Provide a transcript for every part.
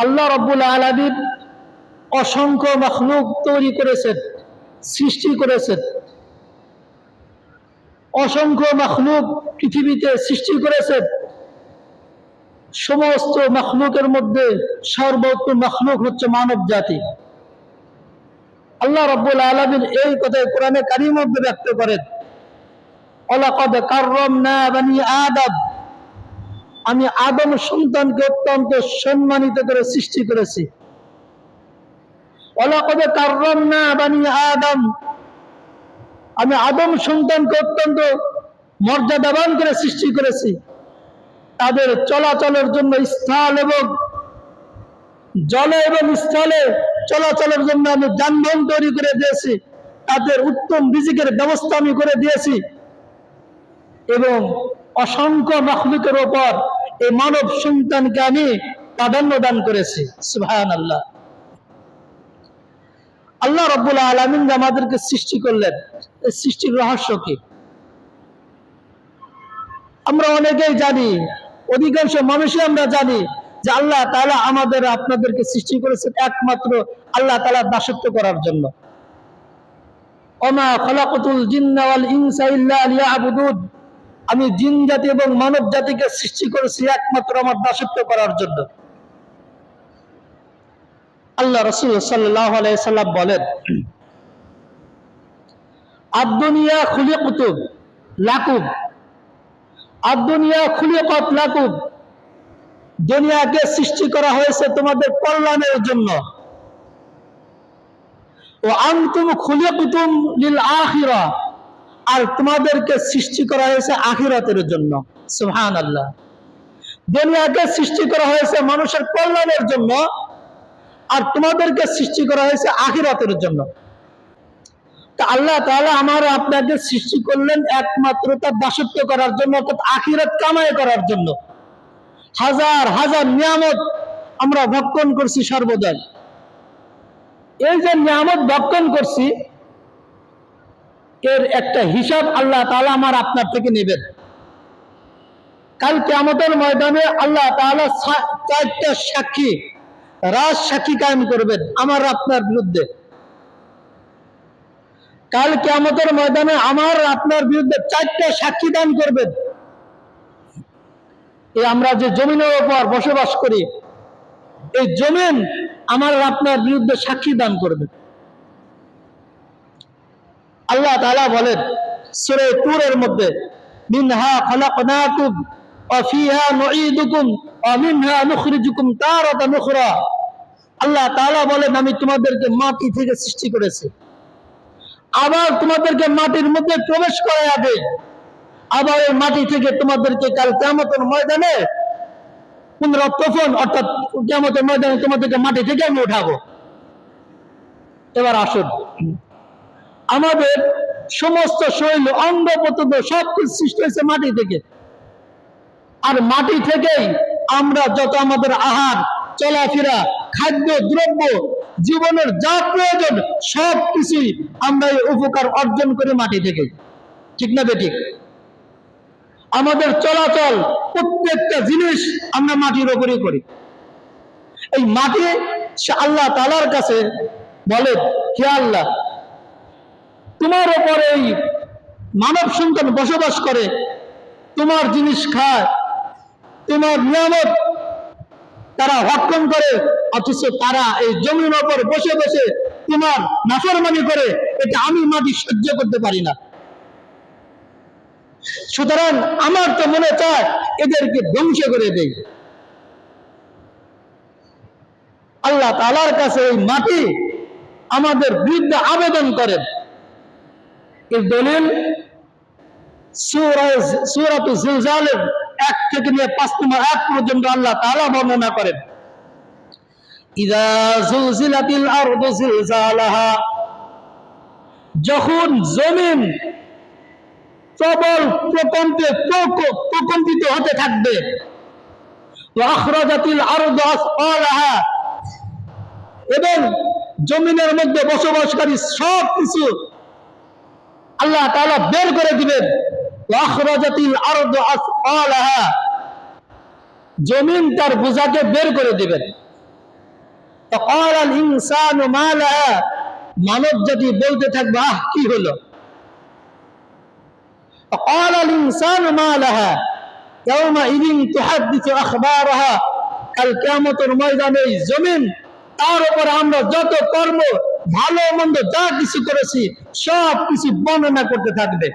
আল্লাহ রাব্বুল আলামিন অসংখ্য মাখলুক তৈরি করেছেন, সৃষ্টি করেছেন। অসংখ্য মাখলুক পৃথিবীতে সৃষ্টি করেছেন। সমস্ত মাখলুকের মধ্যে সর্বোত্তম মাখলুক হচ্ছে মানব জাতি। আল্লাহ রাব্বুল আলামিন এই কথা কোরআনে কারীমের মধ্যে ব্যক্ত করেন, ওয়ালাকাদ কাররামনা বানি আদম, আমি আদম সন্তানকে অত্যন্ত সম্মানিত করে সৃষ্টি করেছি। ওয়ালাকাদ কাররামনা বানি আদম, আমি আদম সন্তানকে অত্যন্ত মর্যাদাবান করে সৃষ্টি করেছি। তাদের চলাচলের জন্য স্থল এবং জলে এবং স্থলে চলাচলের জন্য আমি যানবাহন তৈরি করে দিয়েছি। তাদের উত্তম রিজিকের ব্যবস্থা আমি করে দিয়েছি এবং অসংখ্য মাখলুকের উপর এই মানব সন্তানকে আমি প্রাধান্য দান করেছি। সুবহানাল্লাহ। আল্লাহ রাব্বুল আলামিন যে আমাদেরকে সৃষ্টি করলেন, এই সৃষ্টির রহস্য কি? আমরা অনেকেই জানি, অধিকাংশ মানুষই আমরা জানি যে আল্লাহ তাআলা আমাদের আপনাদেরকে সৃষ্টি করেছেন একমাত্র আল্লাহ তাআলার দাসত্ব করার জন্য। ওমা খালাকাতুল জিন্না ওয়াল ইনসা ইল্লা লিয়াবুদুন, আমি জিন জাতি এবং মানব জাতিকে সৃষ্টি করেছি একমাত্র আমার দাসত্ব করার জন্য। আল্লাহ রাসূল সাল্লাল্লাহু আলাইহি সাল্লাম বলেন, আদ-দুনিয়া খুলিকাতুম লাকুম, আদ-দুনিয়া খুলিকাত লাকুম, দুনিয়াকে সৃষ্টি করা হয়েছে তোমাদের কল্যাণের জন্য। ও আনতুম খুলিকতুম লিল আখিরা, আর তোমাদেরকে সৃষ্টি করা হয়েছে আখিরাতের জন্য। সুবহানাল্লাহ। দুনিয়াকে সৃষ্টি করা হয়েছে মানুষের কল্যাণের জন্য, আর তোমাদেরকে সৃষ্টি করা হয়েছে আখিরাতের জন্য। তা আল্লাহ তাআলা আমার আপনাকে সৃষ্টি করলেন একমাত্র তার দাসত্ব করার জন্য, অর্থাৎ আখিরাত কামাই করার জন্য। হাজার হাজার নিয়ামত আমরা ভক্ষণ করছি সর্বদাই। এই যে নিয়ামত ভক্ষণ করছি, এর একটা হিসাব আল্লাহ তাআলা আমার আপনার থেকে নেবেন। কাল কিয়ামতের ময়দানে আল্লাহ তাআলা চারটা সাক্ষী, রাজ সাক্ষী কায়েম করবেন আমার আপনার বিরুদ্ধে। কাল কিয়ামতের ময়দানে আমার আপনার বিরুদ্ধে চারটা সাক্ষী দান করবেন। এই আমরা যে জমিনের উপর বসবাস করি, এই জমিন আমার আপনার বিরুদ্ধে সাক্ষী দান করবে। আল্লাহ তাআলা বলেন সূরা তুরের মধ্যে, মিনহা খালাকনাকুম ওয়া ফিহা নুঈদুকুম ওয়া মিনহা নুখরিজুকুম তারাতান উখরা। আল্লাহ তাআলা বলেন, আমি তোমাদেরকে মাটি থেকে সৃষ্টি করেছি, আবার তোমাদেরকে মাটির মধ্যে প্রবেশ করায়া দেই, আবার এই মাটি থেকে তোমাদেরকে কাল কিয়ামতের ময়দানে পুনরুত্থান, অর্থাৎ কিয়ামতের ময়দানে তোমাদেরকে মাটি থেকে আমি উঠাবো। এবার আসুন, আমাদের সমস্ত শরীর অঙ্গ প্রত্যঙ্গ সবকিছু সৃষ্টি হয়েছে মাটি থেকে, আর মাটি থেকেই আমরা যত আমাদের আহার, চলাফেরা, খাদ্য দ্রব্য, জীবনের যা প্রয়োজন সবকিছুই আমরা এই উপকার অর্জন করি মাটি থেকে। ঠিক না বেঠিক? আমাদের চলাচল প্রত্যেকটা জিনিস আমরা মাটির উপরই করি। এই মাটি সে আল্লাহ তাআলার কাছে বলে, হে আল্লাহ, তোমার উপরে এই মানব সন্তান বসবাস করে, তোমার জিনিস খায়, তোমার নিয়ামত তারা ভক্ষণ করে, অথচ তারা এই জমির উপর বসে বসে তোমার নাফরমানি করে। এটা আমি মাটি সহ্য করতে পারি না। সুতরাং আমার তো মনে চায় এদেরকে ধ্বংস করে দেই। আল্লাহ তাআলার কাছে এই মাটি আমাদের বিরুদ্ধে আবেদন করেন। এর দলিল সূরাতুল জিলজালের 1 থেকে নিয়ে 5 নম্বর আয়াত পর্যন্ত আল্লাহ তাআলা বর্ণনা করেন, ইযা যুলজিলাতিল আরদু জিলজালাহা, যখন জমিন প্রবল প্রকম্পিত হতে থাকবে, ওয়া আখরাজাতিল আরদু আসফালাহা, এবং জমিনের মধ্যে বসবাসকারী সব কিছু আল্লাহ তাআলা বের করে দিবেন। ওয়া আখরাজাতিল আরদু আসফালাহা, জমিন তার বোঝাকে বের করে দিবেন। فقال الإنسان ما لها, মানব জাতি বলতে থাকবে আহ কি হলো। فقال الإنسان ما لها يومئذ تحدث أخبارها, কাল কিয়ামতের ময়দানে জমিন তার উপর আমরা যত কর্ম ভালো মন্দ যা কিছু করেছি সব কিছু বর্ণনা করতে থাকবে।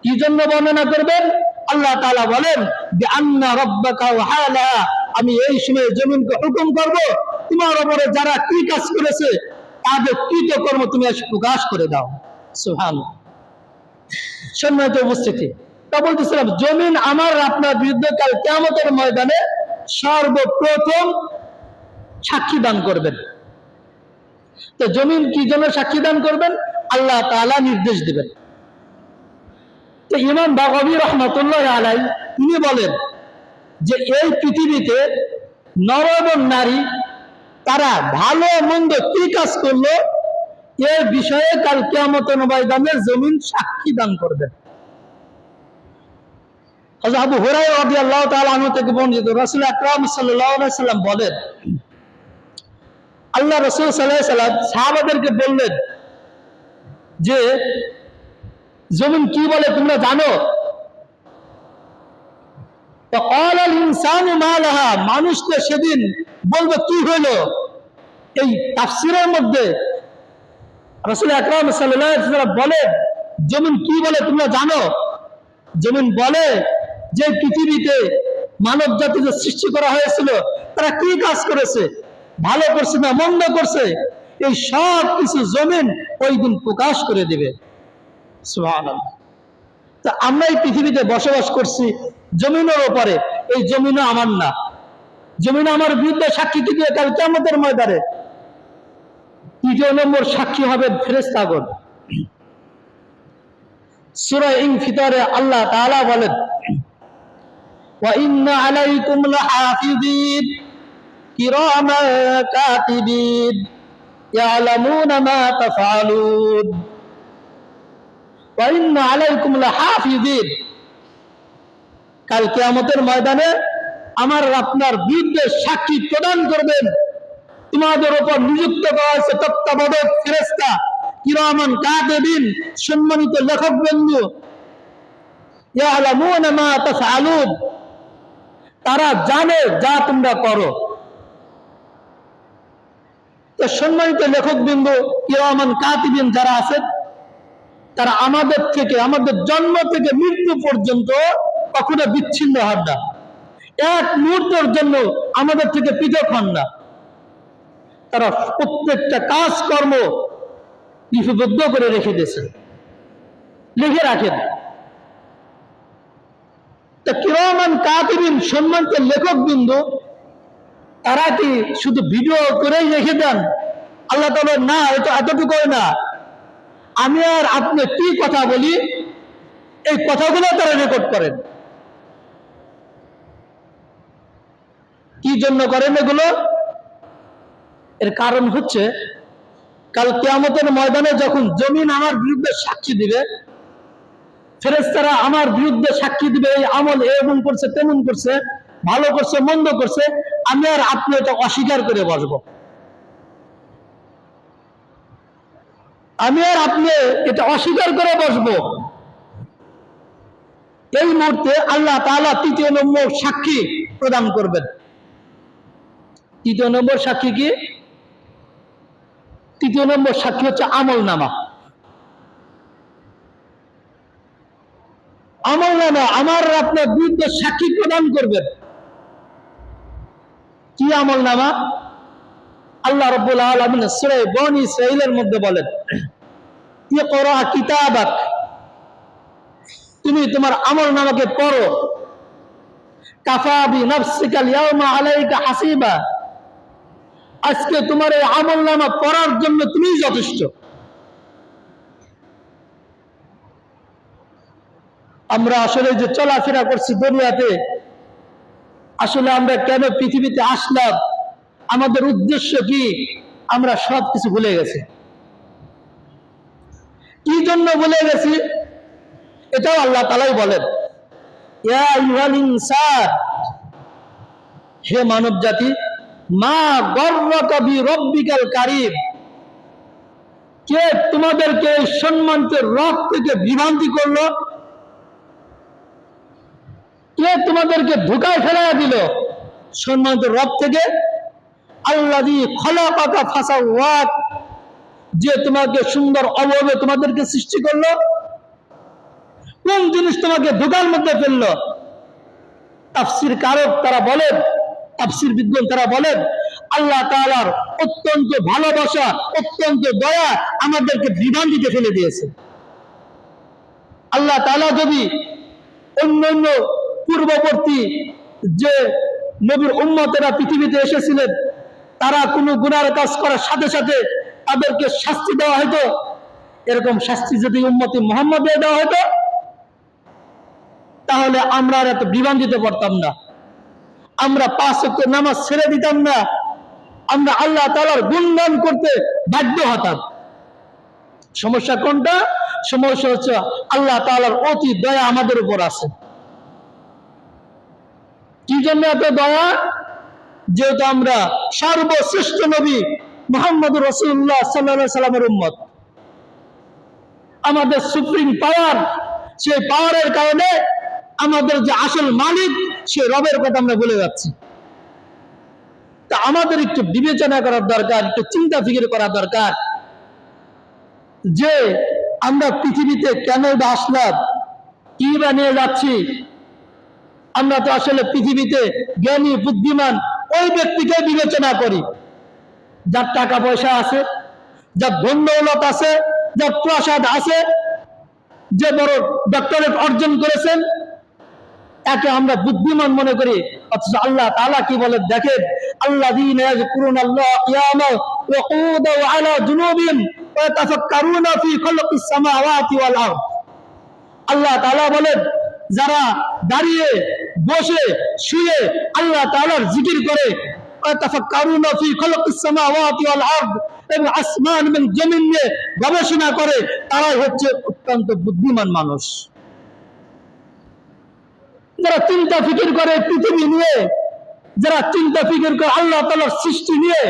কি জন্য বর্ণনা করবেন? আল্লাহ তাআলা বলেন যে আন্না রাব্বাকা ওয়াহালাহা, আমি এই সময় জমিনকে হুকুম করব তোমার উপরে যারা কি কাজ করেছে তাদের কৃতকর্ম তুমি প্রকাশ করে দাও। সুবহানাল্লাহ। সম্মানিত উপস্থিতি, তা বলতেছিলাম জমিন আমার আপনার বিরুদ্ধে কাল কিয়ামতের ময়দানে সর্বপ্রথম সাক্ষী দান করবেন। তো জমিন কি জন্য সাক্ষী দান করবেন? আল্লাহ তাআলা নির্দেশ দিবেন। তো ইমাম বাগাবী রাহমাতুল্লাহি আলাইহি তিনি বলেন যে এই পৃথিবীতে নর এবং নারী তারা ভালো মন্দ কি কাজ করলো এর বিষয়ে কাল কিয়ামতের ময়দানে জমিন সাক্ষী দান করবেন। হযরত আবু হুরায়রা রাদিয়াল্লাহু তাআলা আনহু থেকে বর্ণিত, রাসূল আকরাম সাল্লাল্লাহু আলাইহি সাল্লাম বলেন, আল্লাহ রাসূল সাল্লাল্লাহু আলাইহি সাল্লাম সাহাবাদেরকে বললেন যে জমিন কি বলে তোমরা জানো? তো ক্বাল আল ইনসানু মা লাহা, মানুষ তো সেদিন বলবে কি হলো। এই তাফসীরের মধ্যে রাসূল আকরাম সাল্লাল্লাহু আলাইহি সাল্লাম বলেন জমিন কি বলে তোমরা জানো? জমিন বলে যে পৃথিবীতে মানব জাতিকে সৃষ্টি করা হয়েছিল তারা কি কাজ করেছে, ভালো করছে না মন্দ করছে, এই সব কিছু জমিন ওই দিন প্রকাশ করে দিবে। সুবহানাল্লাহ। তো আমরা এই পৃথিবীতে বসবাস করছি জমিনের উপরে, এই জমিনও আমার না, জমিন আমার বিরুদ্ধে সাক্ষী দিবে কাল কিয়ামতের ময়দানে। তৃতীয় নম্বর সাক্ষী হবে ফেরেশতাগণ। সূরা ইনফিতারে আল্লাহ তাআলা বলেন ওয়া ইন্না আলাইকুম লাহাফিযিন কিরামান কাতিবিন ইয়ালামুনা মা তাফআলুন। ওয়া ইন্না আলাইকুম লাহাফিযিন, কাল কিয়ামতের ময়দানে আমার আপনার বিরুদ্ধে সাক্ষী প্রদান করবেন তোমাদের উপর নিযুক্ত করা হয়েছে তত্ত্বাবধায়ক ফেরেশতা কিরামান কাতিবিন, সম্মানিত লেখকবৃন্দ, ইয়ালামুনা মা তাফআলুন, তারা জানে যা তোমরা করো। তো সম্মানিত লেখকবৃন্দ কিরামান কাতিবিন যারা আছেন তারা আমাদের থেকে, আমাদের জন্ম থেকে মৃত্যু পর্যন্ত কখনো বিচ্ছিন্ন হন না, এক মুহূর্তের জন্য আমাদের থেকে পৃথক হন না। তারা প্রত্যেকটা কাজকর্ম লিপিবদ্ধ করে রেখে দিয়েছেন, লিখে রাখেন। তা কিরামান কাতিবিন, সম্মানিত লেখকবৃন্দ, তারা কি শুধু ভিডিও করেই রেখে দেন? আল্লাহ তাআলা না, এটা এতটুকু না, আমি আর আপনি কি কথা বলি এই কথাগুলো তারা রেকর্ড করেন। কি জন্য করেন এগুলো? এর কারণ হচ্ছে কাল কিয়ামতের ময়দানে যখন জমিন আমার বিরুদ্ধে সাক্ষী দিবে, ফেরেশতারা আমার বিরুদ্ধে সাক্ষী দিবে এই আমল এমন করছে তেমন করছে, ভালো করছে মন্দ করছে, আমি আর আপনি এটা অস্বীকার করে বসবো। আমি আর আপনি এটা অস্বীকার করে বসবো। এই মুহূর্তে আল্লাহ তাআলা তৃতীয় নম্বর সাক্ষী প্রদান করবেন। তৃতীয় নম্বর সাক্ষী কি? তৃতীয় নম্বর সাক্ষী হচ্ছে আমলনামা। আমলনামা আমার আপনার বিরুদ্ধে সাক্ষী প্রদান করবেন। কি আমলনামা? আল্লাহ রাব্বুল আলামিন সূরা বনী ইসরাঈলের মধ্যে বলেন ইকরা কিতাবাক, তুমি তোমার আমলনামাকে পড়ো, কাফা বিনাফসিকাল ইয়াওমা আলাইকা হাসিবা, আজকে তোমার এই আমলনামা পড়ার জন্য তুমিই যথেষ্ট। আমরা আসলে যে চলাফেরা করছি দুনিয়াতে, আসলে আমরা কেন পৃথিবীতে আসলাম, আমাদের উদ্দেশ্য কি, আমরা সব কিছু ভুলে গেছি। কি জন্য ভুলে গেছি এটাও আল্লাহ তাআলাই বলেন ইয়া আইয়ুহাল ইনসান, হে মানব জাতি, মা গর্রাকা বিরব্বিকাল কারীম, কে তোমাদেরকে এই সম্মানিত রব থেকে বিভ্রান্তি করলো? কে তোমাদেরকে ধোঁকায় ফেলাইয়া দিল সম্মানিত রব থেকে? আল্লাযী খলাকাকা ফাসাওয়াক, যে তোমাকে সুন্দর অবয়বে তোমাদেরকে সৃষ্টি করলো। কোন জিনিস তোমাকে ধোঁকার মধ্যে ফেললো? তাফসীর কারক তারা বলেন, তাফসীর বিদ্বান তারা বলেন, আল্লাহ তাআলার অত্যন্ত ভালোবাসা, অত্যন্ত দয়া আমাদেরকে বিভ্রান্তিতে ফেলে দিয়েছে। আল্লাহ তাআলা যদি অন্যান্য পূর্ববর্তী যে নবীর উম্মতেরা পৃথিবীতে এসেছিলেন, তারা কোনো গুনার কাজ করার সাথে সাথে তাদেরকে শাস্তি দেওয়া হতো, এরকম শাস্তি যদি উম্মতে মুহাম্মদে দেওয়া হতো, তাহলে আমরা আর এত বিভ্রান্তিতে পড়তাম না, আমরা 5 ওয়াক্ত নামাজ ছেড়ে দিতাম না, আমরা আল্লাহ তাআলার গুণগান করতে বাধ্য হতাম। সমস্যা কোনটা? সমস্যা হচ্ছে আল্লাহ তাআলার অতি দয়া আমাদের উপর আছে। কি জন্য এত দয়া? যেহেতু আমরা সর্বশ্রেষ্ঠ নবী মুহাম্মদুর রাসূলুল্লাহ সাল্লাল্লাহু আলাইহি সাল্লামের উম্মত। আমাদের সুপ্রিম পাওয়ার, সেই পাওয়ারের কারণে আমাদের যে আসল মালিক, সে রবের কথা আমরা ভুলে যাচ্ছি। তা আমাদের একটু বিবেচনা করার দরকার, একটু চিন্তা ফিকির করা দরকার যে আমরা পৃথিবীতে কেন বা আসলাম, কি বা নিয়ে যাচ্ছি। আমরা তো আসলে পৃথিবীতে জ্ঞানী বুদ্ধিমান ওই ব্যক্তিকে বিবেচনা করি যার টাকা পয়সা আছে, যার ধন দৌলত আছে, যার প্রাসাদ আছে, যে বড় ডক্টরেট অর্জন করেছেন, তাকে আমরা বুদ্ধিমান মনে করি। অথচ আল্লাহ তাআলা কি বলে দেখেন, আল্লাযীনা ইয়াযকুরুনাল্লাহা কিয়ামান ওয়া কুউদান ওয়া আলা জুনুবিহিম ওয়া ইয়াতাফাক্কারুনা ফি খালকিস সামাওয়াতি ওয়াল আরদ। আল্লাহ তাআলা বলেন, যারা দাঁড়িয়ে, বসে, শুয়ে আল্লাহ তাআলার জিকির করে, ওয়া ইয়াতাফাক্কারুনা ফি খালকিস সামাওয়াতি ওয়াল আরদ, এবং আসমান এবং জমিন নিয়ে গবেষণা করে, তারাই হচ্ছে অত্যন্ত বুদ্ধিমান মানুষ। যারা চিন্তা ফিকির করে পৃথিবী নিয়ে, যারা চিন্তা ফিকির করে আল্লাহ তাআলার সৃষ্টি নিয়ে,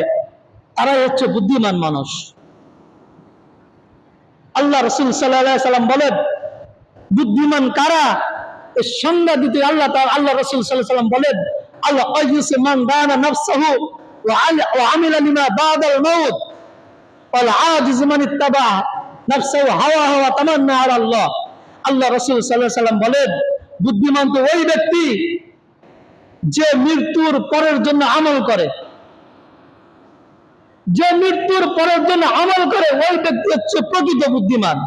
তারাই হচ্ছে বুদ্ধিমান মানুষ। আল্লাহ রাসূল সাল্লাল্লাহু আলাইহি সাল্লাম বলেন, বুদ্ধিমান কারা? এর সংজ্ঞা দিতে আল্লাহ রাসূল সাল্লাল্লাহু আলাইহি সাল্লাম বলেন, আল্লাহ আইয়ুসু মান দানা নাফসাহু ওয়া আমিলা লিমা বাদাল মাউত ওয়াল আজিজ মান ইত্তাবা নাফসাহু হাওয়াহু ওয়া তামান্না আলা আল্লাহ। আল্লাহ রাসূল সাল্লাল্লাহু আলাইহি সাল্লাম বলেন, বুদ্ধিমান তো ওই ব্যক্তি যে মৃত্যুর পরের জন্য আমল করে, যে মৃত্যুর পরের জন্য আমল করে, ওই ব্যক্তি হচ্ছে প্রকৃত বুদ্ধিমান।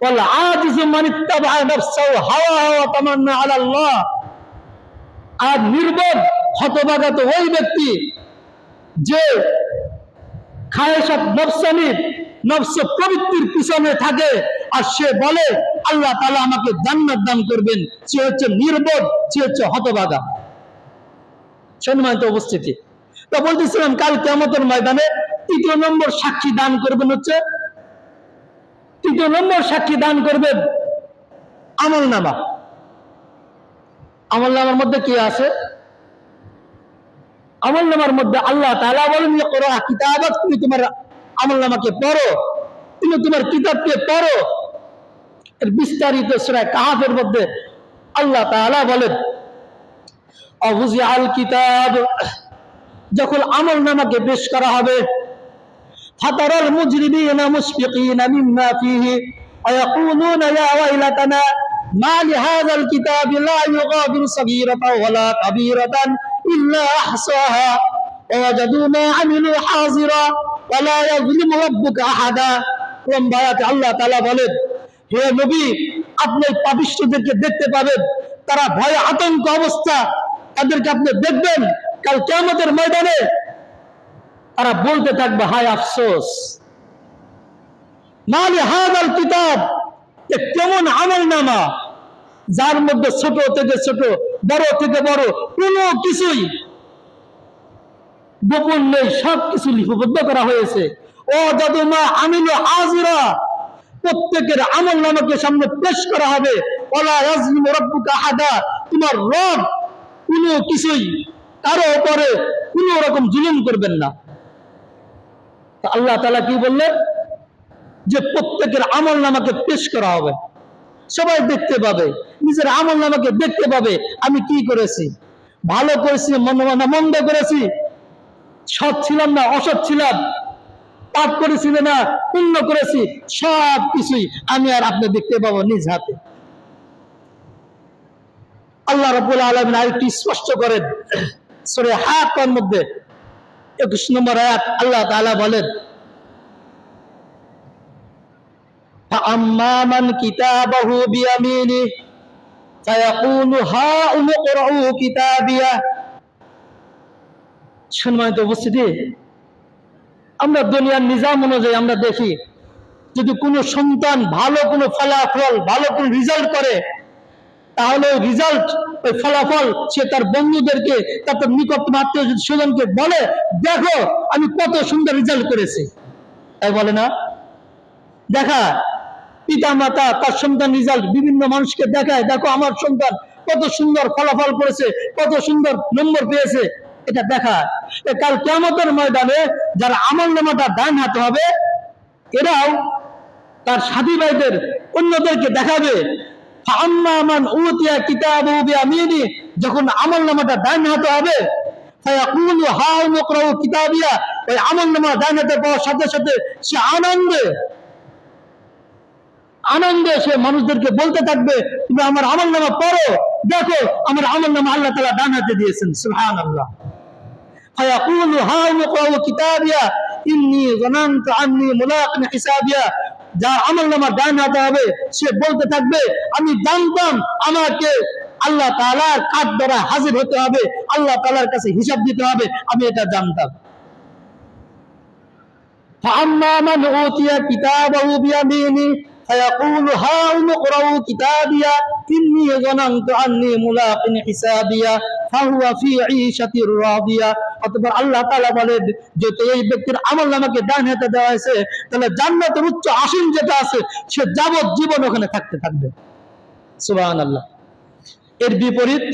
ওয়াল আজিজু মান ইত্তাবা নাফসাহু হাওয়াহু ওয়া তামান্না আলা আল্লাহ। আর নির্বোধ হতভাগা তো ওই ব্যক্তি যে খায়েশাত নফসানি, নফস প্রবৃত্তির পিছনে থাকে, আর সে বলে আল্লাহ তাআলা আমাকে জান্নাত দান করবেন। সে হচ্ছে নির্বোধ, সে হচ্ছে হতভাগা। সম্মানিত উপস্থিতি, তো বলতেছিলাম কাল কিয়ামতের ময়দানে তৃতীয় নম্বর সাক্ষী দান করবেন হচ্ছে, তৃতীয় নম্বর সাক্ষী দান করবেন আমলনামা। আমলনামার মধ্যে কি আছে? আমলনামার মধ্যে আল্লাহ তাআলা বলেন, ইকরা কিতাবাক, তুমি তোমার আমলনামাকে পড়ো, তুমি তোমার কিতাবকে পড়ো। এর বিস্তারিত সূরা কাহফের মধ্যে আল্লাহ তাআলা বলেন, আউযিআল কিতাব, যখন আমলনামাকে পেশ করা হবে, ফাতারাল মুজরিমিনা মুশফিকিনা মিম্মা ফীহি ওয়া ইয়াকুলুনা ইয়া ওয়াইলাতানা মা লিহাযাল কিতাবি লা ইউগাদিরু সাগীরাতান ওয়ালা কাবীরাতান ইল্লা আহসাহা ওয়া ওয়াজাদু মা আমিলু হাযিরা ওয়া লা ইয়াযলিমু রাব্বুকা আহাদা। লম্বা আয়াতে আল্লাহ তাআলা বলেন, হে নবী, আপনি পাপিষ্ঠদেরকে দেখতে পাবেন, তারা ভয়ে আতঙ্ক অবস্থা, তাদেরকে আপনি দেখবেন কাল কিয়ামতের ময়দানে। তারা বলতে থাকবে, হায় আফসোস, মা লিহাযাল কিতাব, কেমন আমলনামা যার মধ্যে ছোট থেকে ছোট, বড় থেকে বড় কোনো কিছুই গোপন নেই, সবকিছু লিপিবদ্ধ করা হয়েছে। ও জাদু মা আমিলু হাযিরা, প্রত্যেকের আমলনামাকে সামনে পেশ করা হবে। ওয়ালা ইয়াযলিমু রাব্বুকা আহাদা, তোমার রব কোনো কিছুই কারো উপরে কোনো রকম জুলুম করবেন না। আল্লাহ তাআলা কি বললেন যে প্রত্যেকের আমল নামাকে পেশ করা হবে, সবাই দেখতে পাবে, নিজের আমল নামাকে দেখতে পাবে আমি কি করেছি, ভালো করেছি মন্দ করেছি, সৎ ছিলাম না অসৎ ছিলাম, পাপ করেছি না পুণ্য করেছি, সব কিছুই আমি আর আপনি দেখতে পাবো নিজ হাতে। আল্লাহ রাব্বুল আলামিন আরেকটি স্পষ্ট করেন সূরা হাক্কার মধ্যে 21 নম্বর আয়াত, আল্লাহ তাআলা বলেন فأما من كتابه بيمينه فيقول هاؤم اقرءوا كتابيه। সম্মানিত উপস্থিতি, আমরা দুনিয়ার নিজাম অনুযায়ী আমরা দেখি যদি কোনো সন্তান ভালো কোনো ফলাফল ভালো কোনো রেজাল্ট করে, তাহলে রেজাল্ট ওই ফলাফল সে তার বন্ধুদেরকে তার নিকট আত্মীয় স্বজনকে বলে, দেখো আমি কত সুন্দর রেজাল্ট করেছি, তাই বলে না? দেখা পিতা মাতা তার সন্তান রেজাল্ট বিভিন্ন মানুষকে দেখায়, দেখো আমার সন্তান কত সুন্দর ফলাফল করেছে, কত সুন্দর নম্বর পেয়েছে, এটা দেখা। কাল কিয়ামতের ময়দানে যারা আমলনামাটা ডান হাতে হবে, এরাও তার সাথী ভাইদের অন্যদেরকে দেখাবে। ফাআম্মা মান উতিয়া কিতাবাহু বিয়ামিনি, যখন আমলনামাটা ডান হাতে হবে, ফায়াকুলু হাউম ইকরাউ কিতাবিয়া, ওই আমলনামা ডান হাতে পাওয়ার সাথে সাথে সে আনন্দে সে মানুষদেরকে বলতে থাকবে, তুমি আমার আমলনামা পড়ো, দেখো আমার আমলনামা আল্লাহ তাআলা ডান হাতে দিয়েছেন। সুবহানাল্লাহ। ফায়াকুলু হাউম ইকরাউ কিতাবিয়া ইন্নী যানানতু আন্নী মুলাকিন হিসাবিয়া, যার আমলনামা ডান হাতে হবে সে বলতে থাকবে, আমি জানতাম আমাকে আল্লাহ তাআলার কাঠ দ্বারা হাজির হতে হবে, আল্লাহ তাআলার কাছে হিসাব দিতে হবে, আমি এটা জানতাম। فأما من أوتي كتابه بيمينه فيقول هاؤم اقرءوا كتابيه إني ظننت أني ملاق حسابيه فهو في عيشة راضية। অতঃপর আল্লাহ তাআলা বলেন যে এই ব্যক্তির আমলনামাকে ডান হাতে দেওয়া হয়েছে, তাহলে জান্নাতের উচ্চ আসন যেটা আছে সে যাবজ্জীবন ওখানে থাকতে থাকবে। সুবহানাল্লাহ। এর বিপরীত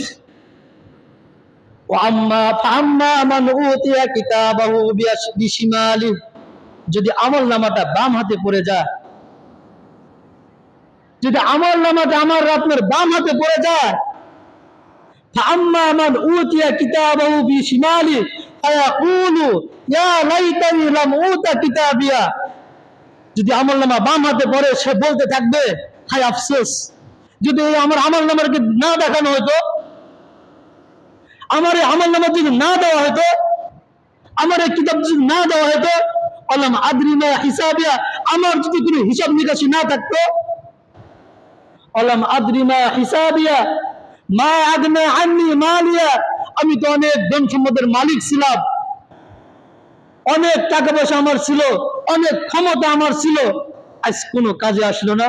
فأما من أوتي كتابه بشماله, যদি আমলনামাটা বাম হাতে পড়ে যায়, যদি আমলনামাটা আমার আপনার বাম হাতে পড়ে যায়, فأما من أوتي كتابه بشماله فيقول يا ليتني لم أوت كتابيه, যদি আমলনামা বাম হাতে পড়ে সে বলতে থাকবে, হায় আফসোস, যদি আমার আমলনামাকে না দেখানো হতো, আমার এই আমলনামা যদি না দেওয়া হতো, আমার এই কিতাব যদি না দেওয়া হতো, আলাম আদরি মা হিসাবিয়া, আমার যদি কোনো হিসাব নিকাশি না থাকতো, আলাম আদরি মা হিসাবিয়া মা আগনা আন্নি মালিয়া, আমি তো অনেক ধন সম্পদের মালিক ছিলাম, অনেক টাকা পয়সা আমার ছিল, অনেক ক্ষমতা আমার ছিল, আজ কোনো কাজে আসলো না।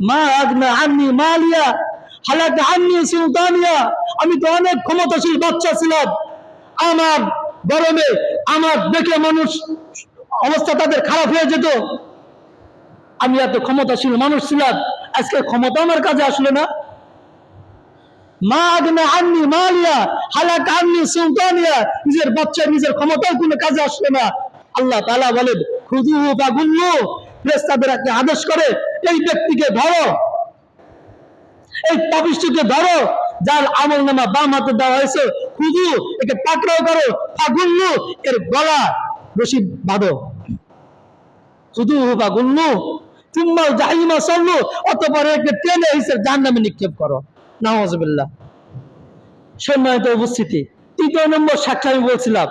মা আগনা আন্নি মালিয়া হালাকা আন্নি সুলতানিয়া, আমি তো অনেক ক্ষমতাশীল বাচ্চা ছিলাম, আমার গরমে আমার দেখে মানুষ অবস্থা তাদের খারাপ হয়ে যেত, আমি এত ক্ষমতাশীল মানুষ ছিলাম, আজকে ক্ষমতা আমার কাজে আসলো না। মা আগনা আন্নি মালিয়া হালাকা আন্নি সুলতানিয়া, নিজের বাচ্চা নিজের ক্ষমতাও কোনো কাজে আসলো না। আল্লাহ তাআলা বলেন খুযুহু ফাগুল্লু, ফেরেশতাদেরকে আদেশ করে এই ব্যক্তিকে ধরো, এই পাপিষ্ঠকে ধরো, যার আমলনামা বাম হাতে দেওয়া হয়েছে, খুযু, একে পাকড়াও করো, ফাগুল্লু, এর গলা রশি বাঁধো, খুযুহু ফাগুল্লু সুম্মা জাহিমা সাল্লু, অতঃপর একে টেনে হিসেবে জাহান্নামে নিক্ষেপ করো। নাউযুবিল্লাহ। সম্মানিত উপস্থিতি, তৃতীয় নম্বর সাক্ষী আমি বলছিলাম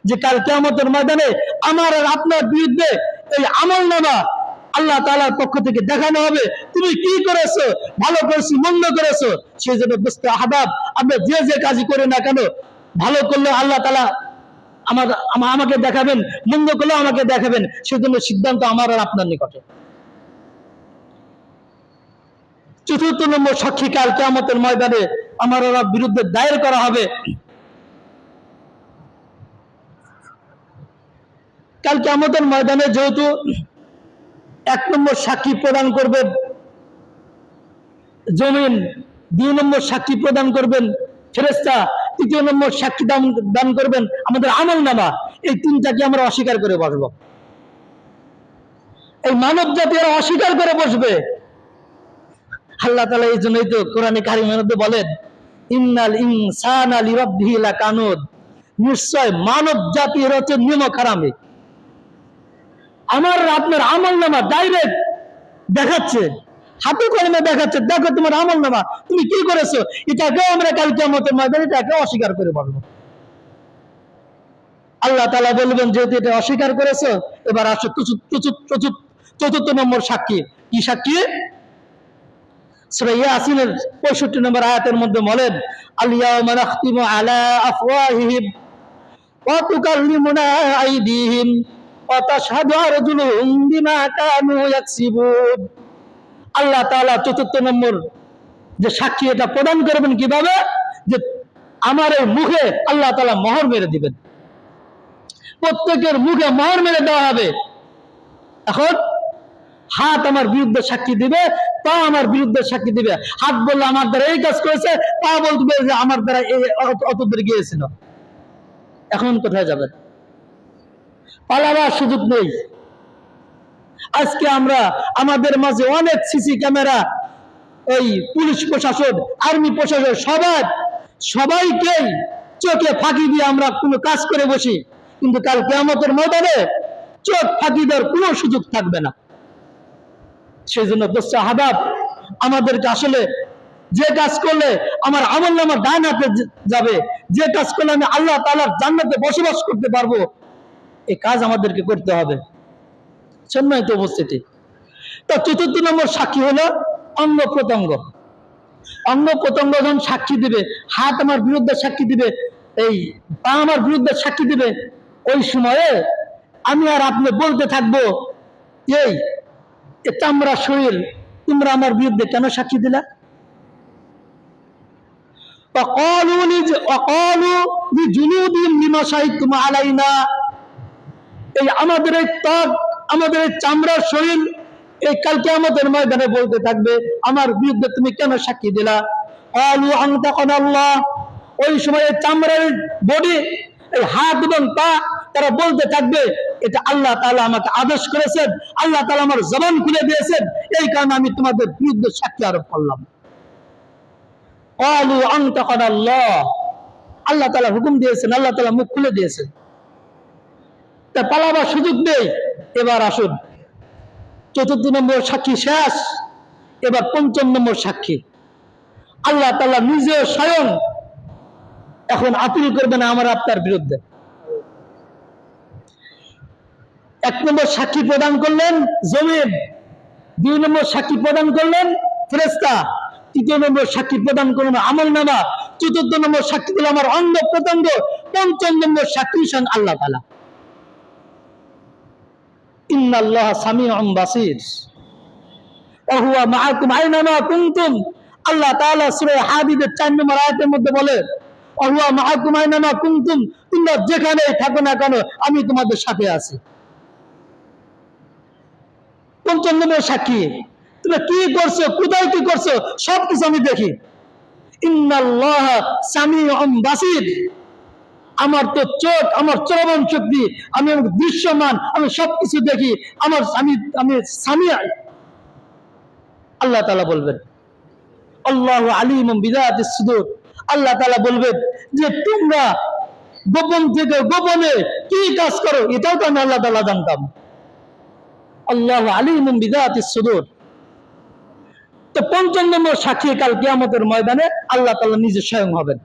যে কাল কিয়ামতের ময়দানে আমার আর আপনার বিরুদ্ধে এই আমলনামা আল্লাহ তাআলার পক্ষ থেকে দেখানো হবে, তুমি কি করেছো, ভালো করেছো মন্দ করেছো, সেই জন্য বুঝতে আহবাব, আপনি যে যে কাজই করে না কেন, ভালো করলে আল্লাহ তাআলা আমাকে দেখাবেন, মন্দ করলে আমাকে দেখাবেন, সেজন্য সিদ্ধান্ত আমার আর আপনার নিকটে। চতুর্থ নম্বর সাক্ষী কাল কিয়ামতের ময়দানে আমার বিরুদ্ধে দায়ের করা হবে। কাল কিয়ামতের ময়দানে যেহেতু এক নম্বর সাক্ষী প্রদান করবেন জমিন, দুই নম্বর সাক্ষী প্রদান করবেন ফেরেশতা, তৃতীয় নম্বর সাক্ষী দান করবেন আমাদের আমল নামা। এই তিনটাকে আমরা অস্বীকার করে বসবো। এই মানব জাতি এরা অস্বীকার করে বসবে। আল্লাহ তাআলা এই জন্যই তো কোরআনে কারিমের মধ্যে বলেন, ইন্নাল ইনসানা লিরাব্বিহি লাকানুদ, নিশ্চয় মানব জাতির হচ্ছে নিয়মক হারামি। আমার আপনার আমল নামা ডাইরেক্ট দেখাচ্ছে, হাতে কলমে দেখাচ্ছে, দেখো তোমার আমল নামা, তুমি কি করেছো। এটাকে আমরা কাল কিয়ামতের ময়দানে এটাকে অস্বীকার করে বলবো। আল্লাহ তাআলা বলবেন, যেহেতু এটা অস্বীকার করেছো, এবার আসো চতুর্থ নম্বর সাক্ষী। কি সাক্ষী? সূরা ইয়াসিনের 65 নম্বর আয়াতের মধ্যে বলেন, আল ইয়াউমা নাখতিমু আলা আফওয়াহিহিম ওয়া তুকাল্লিমুনা আইদিহিম ওয়া তাশহাদু আরজুলুহুম বিমা কানু ইয়াকসিবুন। আল্লাহ তাআলা চতুর্থ নম্বর যে সাক্ষী, এটা প্রদান করবেন কিভাবে? যে আমার এই মুখে আল্লাহ তাআলা মোহর মেরে দিবেন। প্রত্যেকের মুখে মোহর মেরে দেওয়া হবে। এখন হাত আমার বিরুদ্ধে সাক্ষী দিবে, পা আমার বিরুদ্ধে সাক্ষী দিবে। হাত বললে আমার দ্বারা এই কাজ করেছে, পা বলবে যে আমার দ্বারা অত দূর গিয়েছিল। এখন কোথায় যাবেন? পালাবার সুযোগ নেই। আজকে আমরা আমাদের মাঝে অনেক সিসি ক্যামেরা, এই পুলিশ প্রশাসন, আর্মি প্রশাসন, সবাইকেই চোখে ফাঁকি দিয়ে আমরা কোনো কাজ করে বসি, কিন্তু কাল কিয়ামতের ময়দানে চোখ ফাঁকি দেওয়ার কোনো সুযোগ থাকবে না। সেই জন্য দোস্ত আহবাব, আমাদেরকে আসলে যে কাজ করলে আমার আমল নামা ডান হাতে যাবে, যে কাজ করলে আমি আল্লাহ তাআলার জান্নাতে বসবাস করতে পারবো, এই কাজ আমাদেরকে করতে হবে। সম্মানিত উপস্থিতি, তো চতুর্থ নম্বর সাক্ষী হলো অঙ্গ প্রত্যঙ্গ। অঙ্গ প্রত্যঙ্গ যখন সাক্ষী দিবে, হাত আমার বিরুদ্ধে সাক্ষী দিবে, এই পা আমার বিরুদ্ধে সাক্ষী দিবে, ওই সময়ে আমি আর আপনি বলতে থাকবো, এই চামড়া শরীর, তোমরা আমার বিরুদ্ধে কেন সাক্ষী দিলা? এই আমাদের এই ত্বক, আমাদের এই চামড়ার শরীর, এই কাল কিয়ামতের ময়দানে বলতে থাকবে, আমার বিরুদ্ধে তুমি কেন সাক্ষী দিলা? ক্বালু আনতাকানা আল্লাহ। ওই সময় চামড়ার বডি, এই হাত এবং পা, তারা বলতে থাকবে, এটা আল্লাহ তাআলা আমাকে আদেশ করেছেন, আল্লাহ তাআলা আমার জবান খুলে দিয়েছেন, এই কারণে আমি তোমাদের বিরুদ্ধে সাক্ষী আরোপ করলাম। ক্বালু আনতাকানা আল্লাহ, আল্লাহ তাআলা হুকুম দিয়েছেন, আল্লাহ তাআলা মুখ খুলে দিয়েছেন, তা পালাবার সুযোগ নেই। এবার আসুন, চতুর্থ নম্বর সাক্ষী শেষ, এবার পঞ্চম নম্বর সাক্ষী। আল্লাহ তাআলা নিজে স্বয়ং এখন আপিল করবেন আমার আপনার বিরুদ্ধে। এক নম্বর সাক্ষী প্রদান করলেন জমিন, দুই নম্বর সাক্ষী প্রদান করলেন ফেরেশতা, তৃতীয় নম্বর সাক্ষী প্রদান করলেন আমলনামা, চতুর্থ নম্বর সাক্ষী দিল আমার অঙ্গ প্রত্যঙ্গ, পঞ্চম নম্বর সাক্ষী স্বয়ং আল্লাহ তাআলা। ইন্নাল্লাহা সামিউন বাসীর ওয়া হুয়া মাআকুম আইনামা কুনতুম। আল্লাহ তাআলা সূরা হাদীদের 4 নম্বর আয়াতের মধ্যে বলে, ওয়া হুয়া মাআকুম আইনামা কুনতুম, তোমরা যেখানেই থাকো না কেন আমি তোমাদের সাথে আছি। পঞ্চম নম্বর সাক্ষী, তুমি কি করছো, কোথায় কি করছো, সবকিছু আমি দেখি। ইন্নাল্লাহা সামিউন বাসীর, আমার তো চোখ, আমার চরম শক্তি, আমি দৃশ্যমান, আমি সবকিছু দেখি, আমি সামিয়া। আল্লাহ তাআলা বলবেন, আল্লাহু আলিমুম বিযাতিস সুদূর, আল্লাহ তাআলা বলবেন যে তোমরা গোপন থেকে গোপনে কি কাজ করো, এটাও তো আমি আল্লাহ তাআলা জানতাম। আল্লাহু আলিমুম বিযাতিস সুদূর। তো পঞ্চম নম্বর সাক্ষী কাল কিয়ামতের ময়দানে আল্লাহ তাআলা নিজে স্বয়ং হবেন।